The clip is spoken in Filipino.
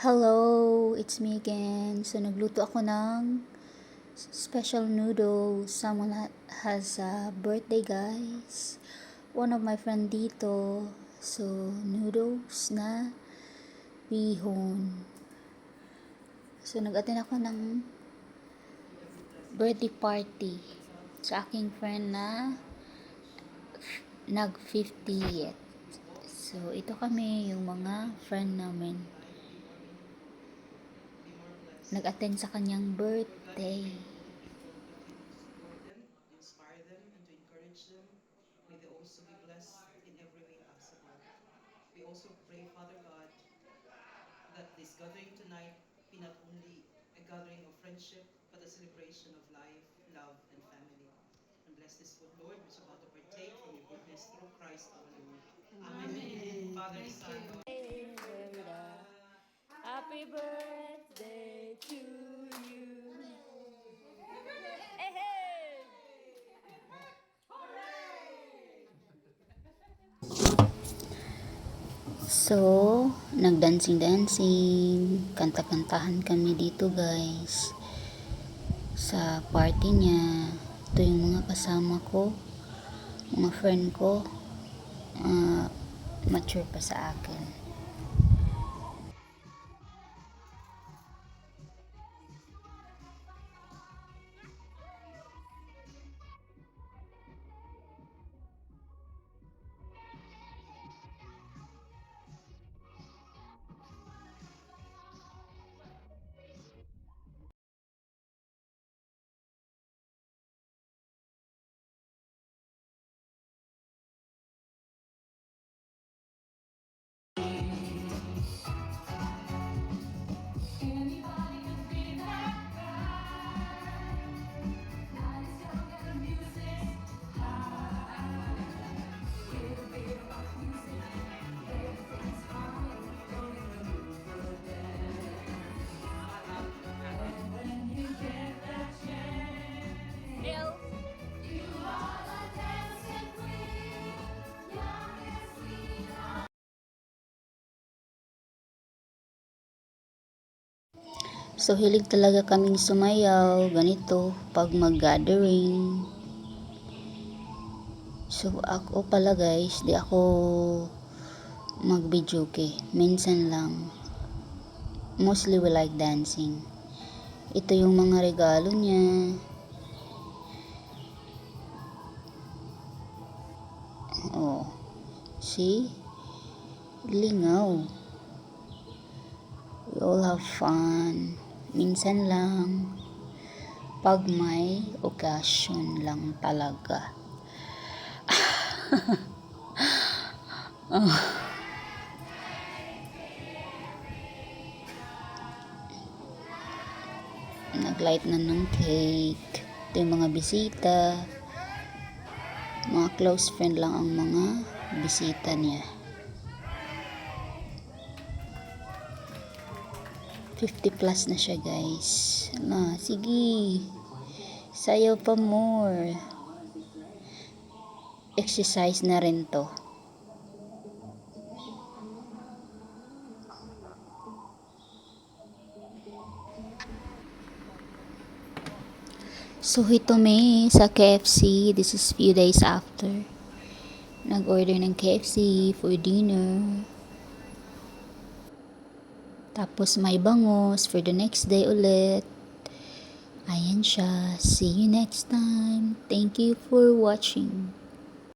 Hello, it's me again. So, nagluto ako ng special noodles. Someone has a birthday, guys. One of my friend dito. So, noodles na bihon. So, nag-attend ako ng birthday party sa aking friend na nag-50th. So, ito kami, yung mga friend namin. Nag-attend sa kanyang birthday. Inspire them and to encourage them. May they also be blessed in every way possible. We also pray, Father God, that this gathering tonight be not only a gathering of friendship, but a celebration of life, love, and family. And bless this food, Lord, which is about to partake from your goodness through Christ our Lord. Amen. Father, Son, Lord. Happy birthday to you. Hey, hey. So, nagdancing-dancing, kanta-kantahan kami dito, guys. Sa party niya, ito yung mga kasama ko, mga friend ko, mature pa sa akin. So, hilig talaga kaming sumayaw, ganito, pag mag-gathering. So, ako pala guys, di ako mag-videoke. Minsan lang. Mostly we like dancing. Ito yung mga regalo niya. Oh, see? Lingaw. We all have fun. Minsan lang. Pag may occasion lang talaga. Naglight na ng cake. Ito yung mga bisita. Mga close friend lang ang mga bisita niya. 50 plus na siya, guys. Sige. Sayaw pa more. Exercise na rin to. So, hitome sa KFC. This is few days after. Nag-order ng KFC for dinner. Tapos may bangos for the next day ulit. Ayan siya. See you next time. Thank you for watching.